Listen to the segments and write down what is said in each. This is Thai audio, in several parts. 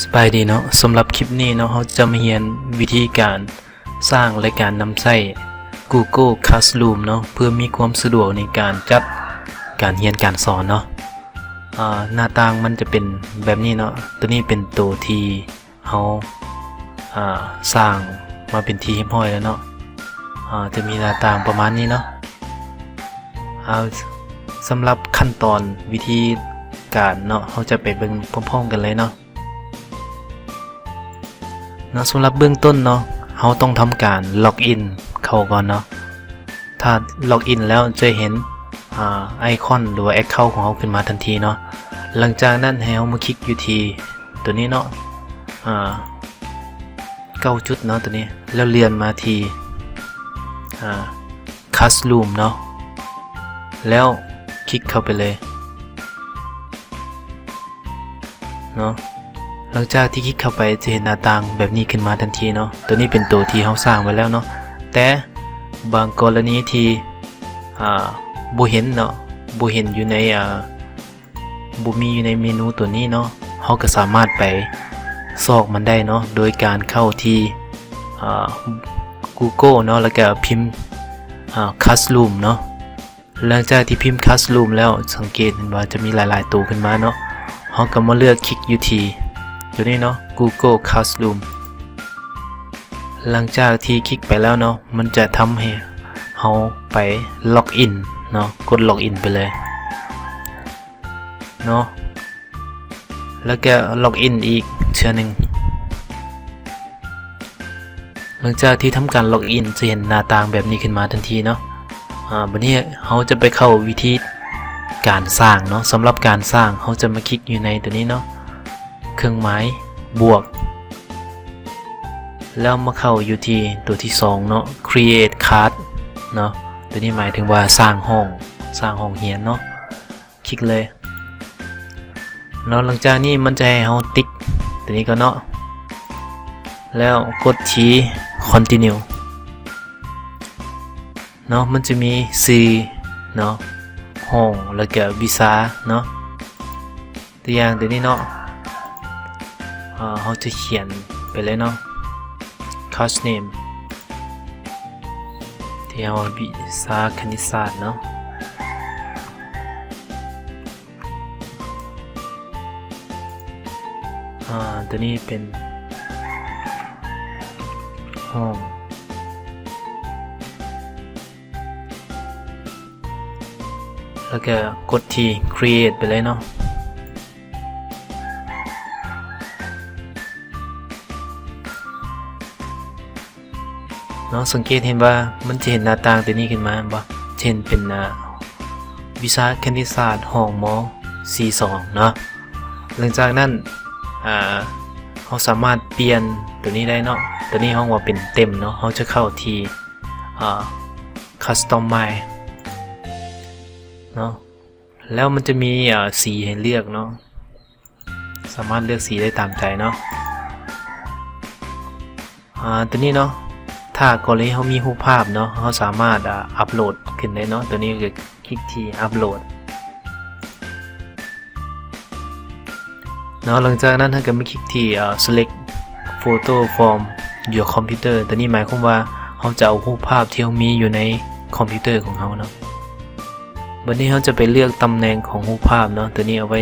สบายดีเนาะสำหรับคลิปนี้เนาะเขาจะมาเรียนวิธีการสร้างและการนำใช้ Google Classroom เนาะเพื่อมีความสะดวกในการจัดการเรียนการสอนเนาะหน้าต่างมันจะเป็นแบบนี้เนาะตัวนี้เป็นตัวที่เขาสร้างมาเป็นที่เรียบร้อยแล้วเนาะจะมีหน้าต่างประมาณนี้เนาะสำหรับขั้นตอนวิธีการเนาะเขาจะไปเบิ่งพร้อมๆกันเลยเนาะสำหรับเบื้องต้นเนาะเราต้องทำการล็อกอินเข้าก่อนเนาะถ้าล็อกอินแล้วจะเห็นไอคอนหรือว่า Account ของเราขึ้นมาทันทีเนาะหลังจากนั้นให้เรามาคลิกอยู่ที่ตัวนี้เนาะ9 จุดเนาะตัวนี้แล้วเลื่อนมาที่Classroom เนาะแล้วคลิกเข้าไปเลยเนาะหลังจากที่คลิกเข้าไปจะเห็นหน้าต่างแบบนี้ขึ้นมาทันทีเนาะตัวนี้เป็นตัวที่เราสร้างไว้แล้วเนาะแต่บางกรณีที่บ่เห็นเนาะบ่เห็นอยู่ในบ่มีอยู่ในเมนูตัวนี้เนาะเราก็สามารถไปซอกมันได้เนาะโดยการเข้าที่Google เนาะแล้วก็พิมพ์Classroom เนาะหลังจากที่พิมพ์ Classroom แล้วสังเกตเห็นว่าจะมีหลายๆตัวขึ้นมาเนาะเราก็มาเลือกคลิกอยู่ที่ตัวนี้เนาะ Google Classroom หลังจากที่คลิกไปแล้วเนาะมันจะทำให้เราไปล็อกอินเนาะกดล็อกอินไปเลยเนาะแล้วก็ล็อกอินอีกเชื่อหนึ่งหลังจากที่ทำการล็อกอินจะเห็นหน้าต่างแบบนี้ขึ้นมาทันทีเนาะวันนี้เราจะไปเข้าวิธีการสร้างเนาะสำหรับการสร้างเราจะมาคลิกอยู่ในตัวนี้เนาะเครื่องหมายบวกแล้วมาเข้าอยู่ที่ตัวที่2เนาะ create class เนาะตัวนี้หมายถึงว่าสร้างห้องเรียนเนาะคลิกเลยเนาะหลังจากนี้มันจะให้เราติ๊กตัวนี้ก็เนาะแล้วกดที่ continue เนาะมันจะมีชื่อเนาะห้องแล้วก็วิชาเนาะตัวอย่างตัวนี้เนาะเขาจะเขียนไปเลยเนาะ course name ที่เอาวิชาคณิตศาสตร์เนาะตัวนี้เป็นห้องแล้วก็กดที่ create ไปเลยเนาะสังเกตเห็นว่ามันจะเห็นหน้าต่างตัวนี้ขึ้นมาบ่เช่นเป็นวิชาคณิตศาสตร์ห้องม.42 เนาะหลังจากนั้นเราสามารถเปลี่ยนตัวนี้ได้เนาะตัวนี้ห้องว่าเป็นเต็มเนาะเราจะเข้าที่customize เนาะแล้วมันจะมีสีให้เลือกเนาะสามารถเลือกสีได้ตามใจเนาะตัวนี้เนาะถ้ากรณีเขามีรูปภาพเนาะเขาสามารถอัปโหลดขึ้นได้เนาะตัวนี้ก็คลิกที่อัปโหลดเนาะหลังจากนั้นถ้าเกิดไม่คลิกที่select photo from your computer ตัวนี้หมายความว่าเขาจะเอารูปภาพที่เขามีอยู่ในคอมพิวเตอร์ของเขาเนาะวันนี้เขาจะไปเลือกตำแหน่งของรูปภาพเนาะตัวนี้เอาไว้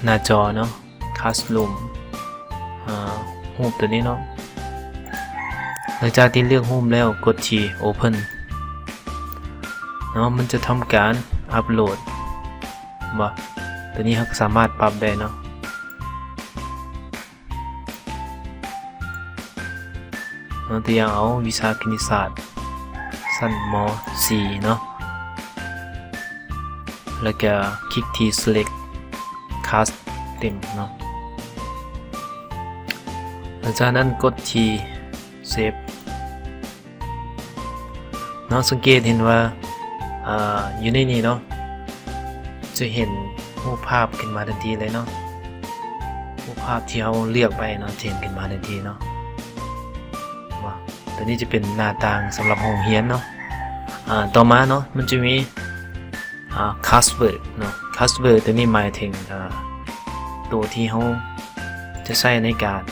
หน้าจอเนาะ Classroom รูปตัวนี้เนาะหลังจากที่เลือกรูปแล้วกดที่ Open เนาะมันจะทำการอัปโหลดตัวนี้เขาสามารถปรับได้เนาะตัวอย่างเอาวิชาคณิตศาสตร์ชั้นม.4 เนาะแล้วก็คลิกที่ select class เต็มเนาะหลังจากนั้นกดที่ save เนาะสังเกตเห็นว่าอยู่ในนี้เนาะจะเห็นรูปภาพขึ้นมาทันทีเลยเนาะรูปภาพที่เราเลือกไปเนาะเห็นขึ้นมาทันทีเนาะตัวนี้จะเป็นหน้าต่างสำหรับห้องเรียนเนาะต่อมาเนาะมันจะมีclasswork เนาะ classwork ตัวนี้หมายถึงตัวที่เรา จะใช้ในการ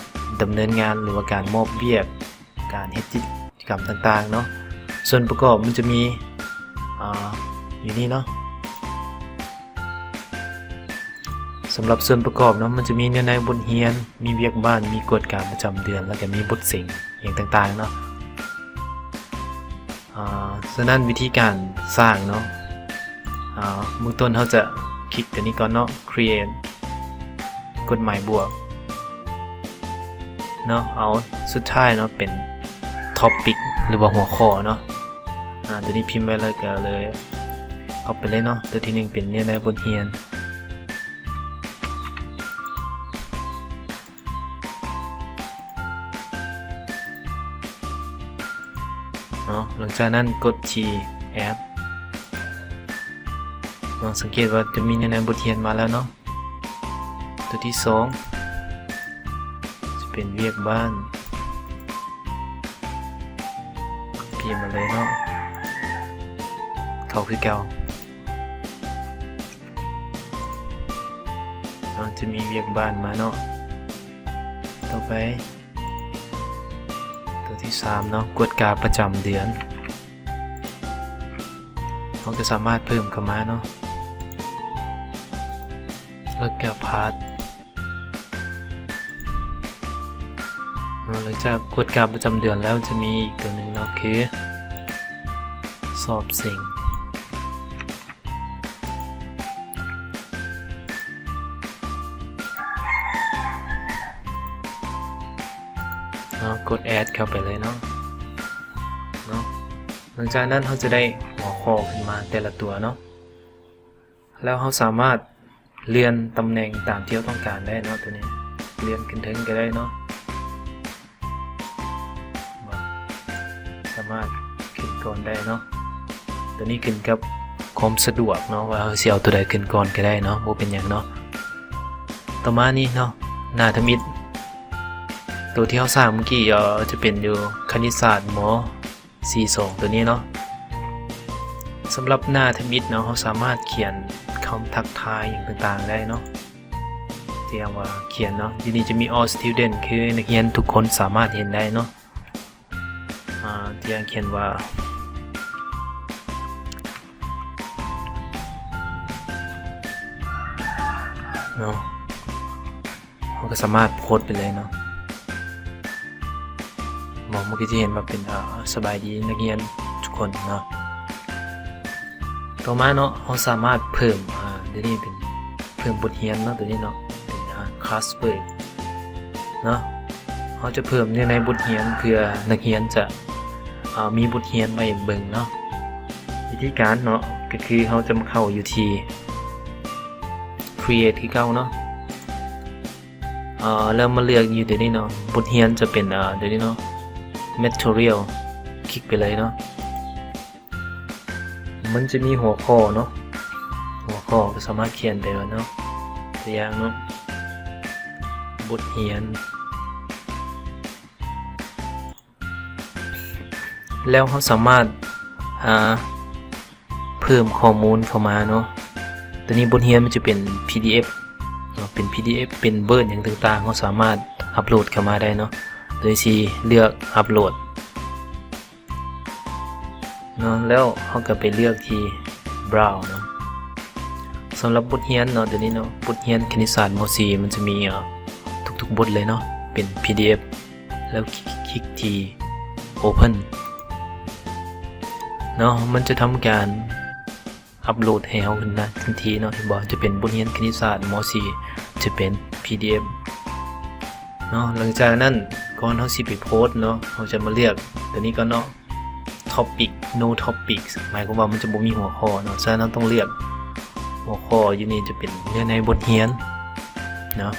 ดำเนินงานหรือว่าการมอบเวียกการเฮ็ดกิจกรรมต่างๆเนาะส่วนประกอบมันจะมีอยู่นี่เนาะสำหรับส่วนประกอบเนาะมันจะมีเนื้อในบทเรียนมีเวียกบ้านมีกฎการประจำเดือนแล้วก็มีบทสิ่งอย่างต่างๆเนาะฉะนั้นวิธีการสร้างเนาะเบื้องต้นเขาจะคลิกตัวนี้ก่อนเนาะ create กดหมายบวกเนาะเอาสุดท้ายเนาะเป็น topic หรือว่าหัวข้อเนาะตัวนี้พิมพ์ไว้แล้วก็เลยเอาไปเลยเนาะตัวที่1เป็นเนื้อในบทเรียนเนาะหลังจากนั้นกดที่ add ลองสังเกตว่าจะมีในบทเรียนมาแล้วเนาะตัวที่2จะเป็นเวียกบ้านพิมพ์มาเลยเนาะเขาคือเก่าจะมีเวียกบ้านมาเนาะต่อไปตัวที่3เนาะกฎการประจำเดือนเราจะสามารถเพิ่มเข้ามาเนาะแล้วก็พาร์ทหลังจากกฎการประจำเดือนแล้วจะมีอีกตัวหนึ่งเนาะคือสอบสิ่งกด add เข้าไปเลยเนาะหลังจากนั้นเราจะได้หัวข้อขึ้นมาแต่ละตัวเนาะแล้วเราสามารถเลื่อนตำแหน่งตามที่เราต้องการได้เนาะตัวนี้เลื่อนขึ้นถึงก็ได้เนาะสามารถขึ้นก่อนได้เนาะตัวนี้ขึ้นกับความสะดวกเนาะว่าเราสิเอาตัวใดขึ้นก่อนก็ได้เนาะบ่เป็นหยังเนาะต่อมานี่เนาะหน้าทมิตตัวที่เราสร้างเมื่อกี้จะเป็นอยู่คณิตศาสตร์ม.42 ตัวนี้เนาะสำหรับหน้าทมิตเนาะเราสามารถเขียนคำทักทายอย่างต่างๆได้เนาะที่ว่าเขียนเนาะทีนี้จะมี all student คือนักเรียนทุกคนสามารถเห็นได้เนาะที่เขียนว่าเนาะเราก็สามารถโพสต์ไปเลยเนาะเมื่อกี้จะเห็นว่าเป็นสบายดีนักเรียนทุกคนเนาะต่อมาเนาะเราสามารถเพิ่มเดี๋ยวนี้เป็นเพิ่มบทเรียนเนาะตัวนี้เนาะเป็นคลาสเวิร์กเนาะเราจะเพิ่มในบทเรียนเพื่อนักเรียนจะมีบทเรียนไว้เบิ่งเนาะวิธีการเนาะก็คือเราจะมาเข้าอยู่ที่ create ที่เก่าเนาะแล้วมาเลือกอยู่เดี๋ยวนี้เนาะบทเรียนจะเป็นเดี๋ยวนี้เนาะ material คลิกไปเลยเนาะมันจะมีหัวข้อเนาะหัวข้อก็สามารถเขียนได้เนาะตัวอย่างเนาะบทเรียนแล้วเขาสามารถเพิ่มข้อมูลเข้ามาเนาะตัวนี้บทเรียนมันจะเป็น PDF เป็น PDF เป็นเบิร์ดอย่างต่างๆเขาสามารถอัปโหลดเข้ามาได้เนาะโดยที่เลือกอัปโหลดเนาะแล้วเขาก็ไปเลือกที่ Browse เนาะสำหรับบทเรียนเนาะตัวนี้เนาะบทเรียนคณิตศาสตร์ม.4 มันจะมีทุกๆบทเลยเนาะเป็น PDF แล้วคลิกที่ Open เนาะมันจะทำการอัปโหลดให้เราขึ้นนะทันทีเนาะที่บอกจะเป็นบทเรียนคณิตศาสตร์ม.4 จะเป็น PDF เนาะหลังจากนั้นก่อนเราสิไปโพสต์เนาะเราจะมาเลือกตัวนี้ก็เนาะ topic no topic หมายความว่ามันจะบ่มีหัวข้อเนาะฉะนั้นเราต้องเลือกหัวข้ออยู่นี่จะเป็นเนื้อในบทเรียนเนาะ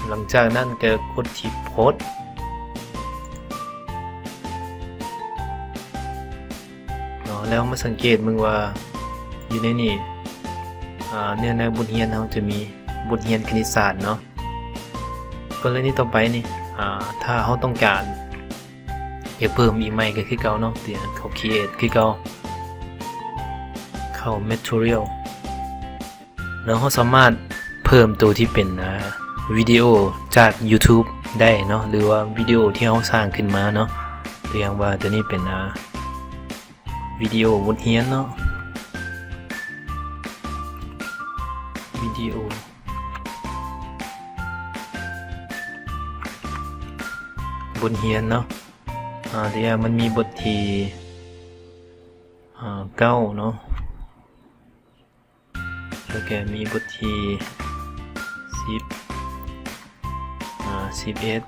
หลังจากนั้นก็กดที่โพสต์แล้วมาสังเกตมึงว่าอยู่ในนี่เนื้อในบทเรียนเราจะมีบทเรียนคณิตศาสตร์เนาะกรณีต่อไปนี่ถ้าเราต้องการอยากเพิ่มอีกใหม่ก็คือเก่าเนาะเดี๋ยวเขา create คือเก่าเข้า material แล้วเราสามารถ เพิ่มตัวที่เป็นวิดีโอจาก YouTube ได้เนาะหรือว่าวิดีโอที่เราสร้างขึ้นมาเนาะตัวอย่างว่าตัวนี้เป็นวิดีโอบทเรียนเนาะวิดีโอบทเรียนเนาะเดี๋ยวมันมีบทที่9เนาะแล้วก็มีบทที่11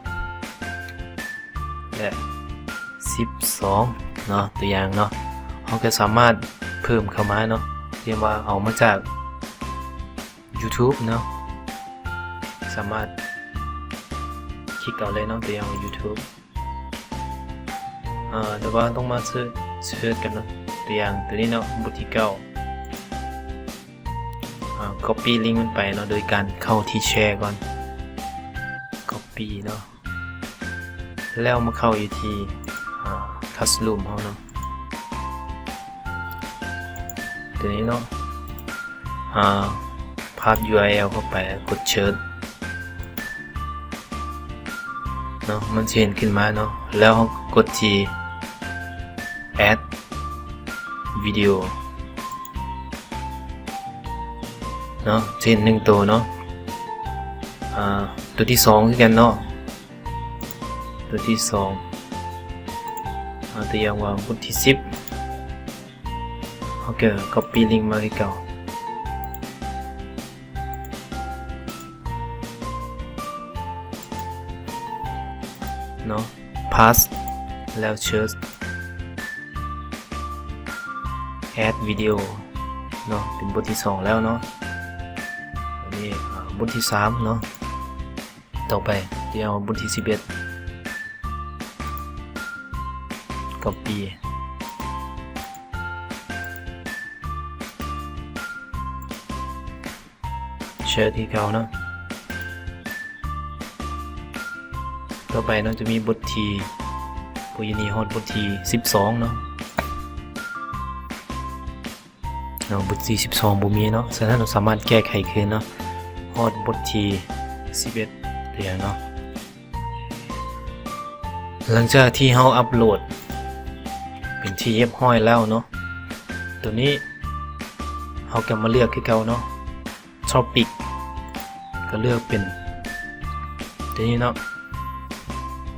และ12เนาะตัวอย่างเนาะเราก็สามารถเพิ่มเข้ามาเนาะเรียกว่าเอามาจาก YouTube เนาะสามารถคลิกเอาเลยเนาะตัวอย่าง YouTube แต่ว่าต้องมาเสิร์ชกันเนาะตัวอย่างตัวนี้เนาะบทที่9copy link มันไปเนาะโดยการเข้าที่แชร์ก่อน copy เนาะแล้วมาเข้าอยู่ที่classroom เฮาเนาะตัวนี้เนาะภาพ URL เข้าไปกดเชิญเนาะมันจะเห็นขึ้นมาเนาะแล้วกดที่ add video เนาะเช่น1ตัวเนาะตัวที่2คือกันเนาะตัวที่2ตัวอย่างว่าบทที่10โอเค copy link มาให้เก่าเนาะ pass แล้ว choose add video เนาะเป็นบทที่2แล้วเนาะอันนี้บทที่3เนาะต่อไปเดี๋ยวบทที่11 copy แชร์ที่เก่าเนาะต่อไปเนาะจะมีบทที่ปุยนีฮอดบทที่12เนาะบทที่12บ่มีเนาะฉะนั้นเราสามารถแก้ไขคืนเนาะฮอดบทที่11ตัวอย่างเนาะหลังจากที่เราอัปโหลดเป็นที่เรียบร้อยแล้วเนาะตัวนี้เราก็มาเลือกคือเก่าเนาะ Topic ก็เลือกเป็นตัวนี้เนาะ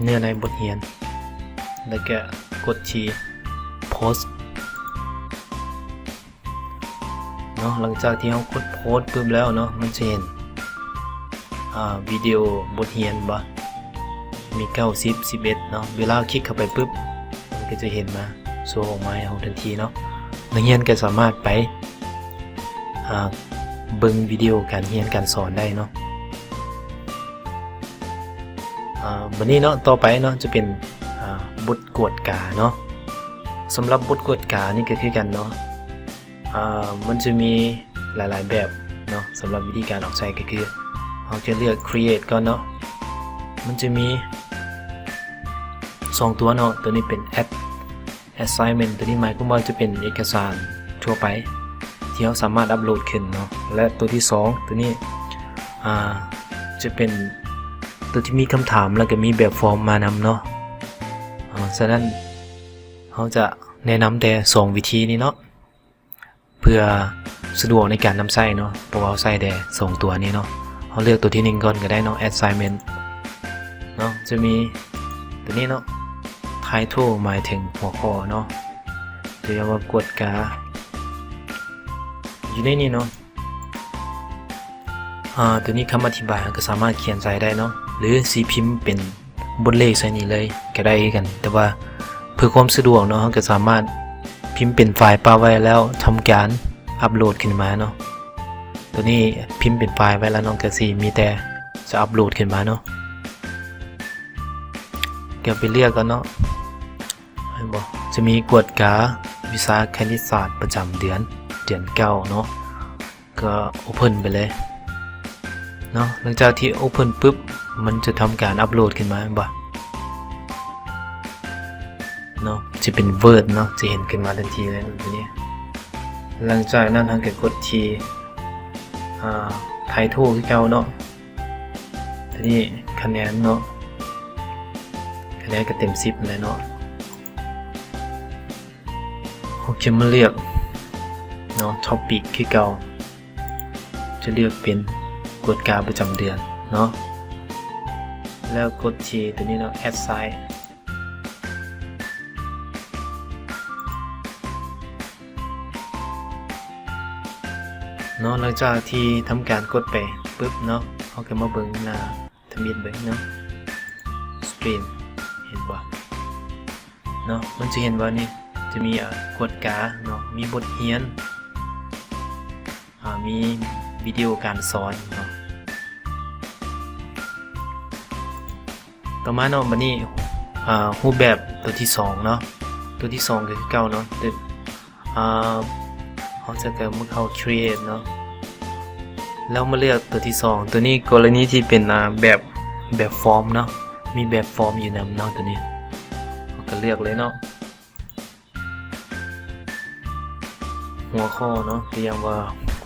เนื้อในบทเรียนแล้วก็กดที่ Post เนาะหลังจากที่เรากดโพสต์ปุ๊บแล้วเนาะมันจะเห็นวิดีโอบทเรียนบ่มี90 11เนาะเวลาคลิกเข้าไปปุ๊บมันก็จะเห็นมาโชว์ออกมาให้เราทันทีเนาะนักเรียนก็สามารถไปเบิ่งวิดีโอการเรียนการสอนได้เนาะวันนี้เนาะต่อไปเนาะจะเป็นบทกวดกาเนาะสำหรับบทกวดกานี่ก็คือกันเนาะมันจะมีหลายๆแบบเนาะสำหรับวิธีการออกใช้ก็คือเราจะเลือก create ก่อนเนาะมันจะมี2ตัวเนาะตัวนี้เป็น assignment ตัวนี้หมายความว่าจะเป็นเอกสารทั่วไปที่เราสามารถอัปโหลดขึ้นเนาะและตัวที่2ตัวนี้จะเป็นตัวที่มีคำถามแล้วก็มีแบบฟอร์มมานำเนาะฉะนั้นเขาจะแนะนำแต่2วิธีนี้เนาะเพื่อสะดวกในการนำใช้เนาะเพราะว่าใช้แต่2ตัวนี้เนาะเขาเลือกตัวที่1ก่อนก็ได้เนาะ assignment เนาะจะมีตัวนี้เนาะ title หมายถึงหัวข้อเนาะเรียกว่ากวดกาอยู่ในนี้เนาะตัวนี้คำอธิบายก็สามารถเขียนใส่ได้เนาะหรือสีพิมพ์เป็นบทเลขใส่นี้เลยก็ได้กันแต่ว่าเพื่อความสะดวกเนาะก็สามารถพิมพ์เป็นไฟล์ไว้แล้วทำการอัปโหลดขึ้นมาเนาะตัวนี้พิมพ์เป็นไฟล์ไว้แล้วน้องก็สิมีแต่จะอัปโหลดขึ้นมาเนาะก็ไปเลือกกันเนาะจะมีกวดกาวิชาคณิตศาสตร์ประจำเดือน9เนาะก็ Open ไปเลยเนาะหลังจากที่ Open ปุ๊บมันจะทำการอัปโหลดขึ้นมาบ่เนาะจะเป็น Word เนาะจะเห็นขึ้นมาทันทีเลยตัวนี้หลังจากนั้นเราก็กดที่ ไทยทูคือเก่าเนาะทีนี้คะแนนเนาะคะแนนก็เต็ม10เลยเนาะผมจะมาเลือกเนาะท็อปิกคือเก่าจะเลือกเป็นกฎการประจำเดือนเนาะแล้วกดที่ตัวนี้เนาะ add site เนาะหลังจากที่ทำการกดไปปึ๊บเนาะเขาก็มาเบิ่งหน้าทมิตเบิ่งเนาะสกรีนเห็นบ่เนาะมันจะเห็นว่านี่จะมีกฎการเนาะมีบทเรียนมีวิดีโอการสอนเนาะต่อมาเนาะบัดนี้รูปแบบตัวที่2เนาะตัวที่2ก็คือเก่าเนาะเขาจะเกิดมาเข้า create เนาะแล้วมาเลือกตัวที่2ตัวนี้กรณีที่เป็นแบบฟอร์มเนาะมีแบบฟอร์มอยู่นำเนาะตัวนี้เราก็เลือกเลยเนาะหัวข้อเนาะเรียกว่า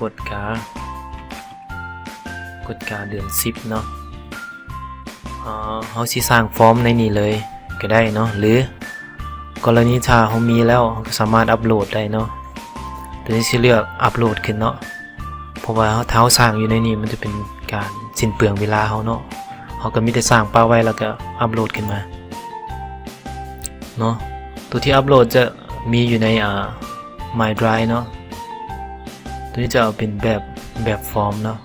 กฎการเดือน10เนาะเขาสิสร้างฟอร์มในนี้เลยก็ได้เนาะหรือกรณีถ้าเขามีแล้วเขาสามารถอัปโหลดได้เนาะตัวนี้สิเลือกอัปโหลดขึ้นเนาะเพราะว่าเท้าสร้างอยู่ในนี้มันจะเป็นการสิ้นเปลืองเวลาเขาเนาะเขาก็มีแต่สร้างป้าไว้แล้วก็อัปโหลดขึ้นมาเนาะตัวที่อัปโหลดจะมีอยู่ในMy Drive เนาะตัวนี้จะเอาเป็นแบบฟอร์มเนาะ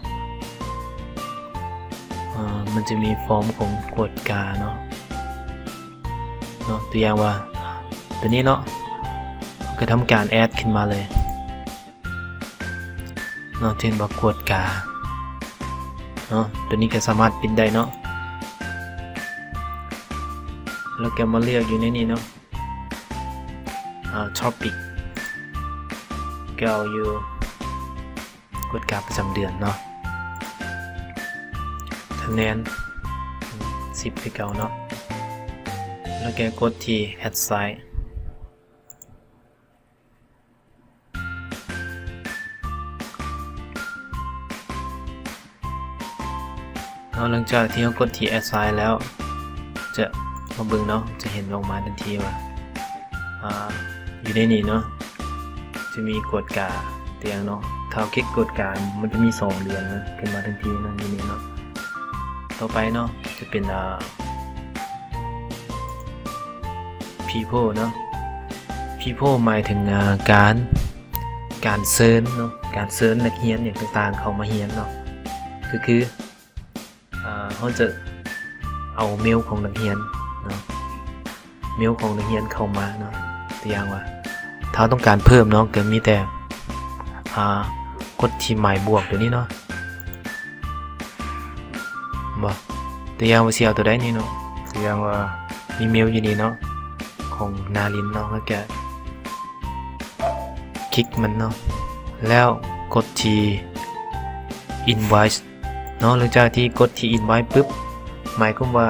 มันจะมีฟอร์มของกฎการเนาะตัวอย่างว่าตัวนี้เนาะก็ทำการแอดขึ้นมาเลยเนาะเช่นว่ากฎการเนาะตัวนี้ก็สามารถปิดได้เนาะแล้วก็มาเลือกอยู่ในนี้เนาะtopic ก็เอาอยู่กฎการประจำเดือนเนาะคะแนน10คือเก่าเนาะแล้วแกกดที่ add site หลังจากที่เรากดที่ add site แล้วจะมาเบิ่งเนาะจะเห็นออกมาทันทีว่าอยู่ในนี้เนาะจะมีกฎการเตียงเนาะถ้าคลิกกฎการมันจะมี2เดือนนะขึ้นมาทันทีเนาะนี่เนาะต่อไปเนาะจะเป็นpeople เนาะ people หมายถึงการเซิร์ชเนาะการเซิร์ชนักเรียนอย่างต่างๆเข้ามาเรียนเนาะคือเขาจะเอาเมลของนักเรียนเนาะเมลของนักเรียนเข้ามาเนาะตัวอย่างว่าถ้าต้องการเพิ่มเนาะก็มีแต่กดที่หมายบวกตัวนี้เนาะบ่ตัวอย่างว่าสิเอาตัวใดนี่เนาะตัวอย่างว่ามีเมลอยู่นี่เนาะของนารินเนาะแล้วก็คลิกมันเนาะแล้วกดที่ invite เนาะหลังจากที่กดที่ invite ปึ๊บหมายความว่า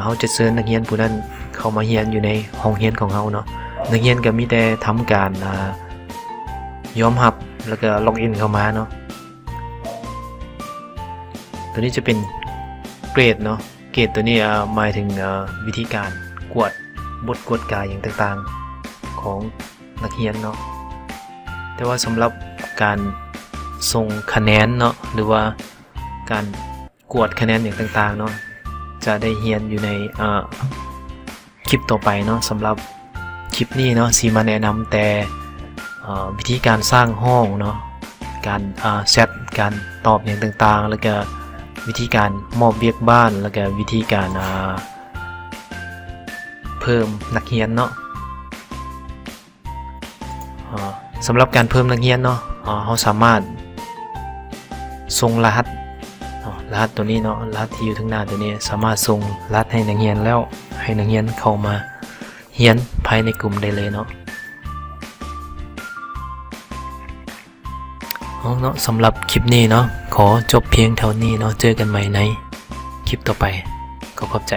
เขาจะเชิญนักเรียนผู้นั้นเข้ามาเรียนอยู่ในห้องเรียนของเขาเนาะนักเรียนก็มีแต่ทำการยอมรับแล้วก็ล็อกอินเข้ามาเนาะตัวนี้จะเป็นเกรดเนาะเกรดตัวนี้หมายถึงวิธีการกวดบทกวดกายอย่างต่างๆของนักเรียนเนาะแต่ว่าสำหรับการส่งคะแนนเนาะหรือว่าการกวดคะแนนอย่างต่างๆเนาะจะได้เรียนอยู่ในคลิปต่อไปเนาะสำหรับคลิปนี้เนาะสีมาแนะนำแต่วิธีการสร้างห้องเนาะการแชทการตอบอย่างต่างๆแล้วก็วิธีการมอบเวียกบ้านแล้วก็วิธีการเพิ่มนักเรียนเนาะสำหรับการเพิ่มนักเรียนเนาะเขาสามารถส่งรหัสตัวนี้เนาะรหัสที่อยู่ทั้งหน้าตัวนี้สามารถส่งรหัสให้นักเรียนแล้วให้นักเรียนเข้ามาเรียนภายในกลุ่มได้เลยเนาะเนาะสำหรับคลิปนี้เนาะขอจบเพียงเท่านี้เนาะเจอกันใหม่ในคลิปต่อไปขอบใจ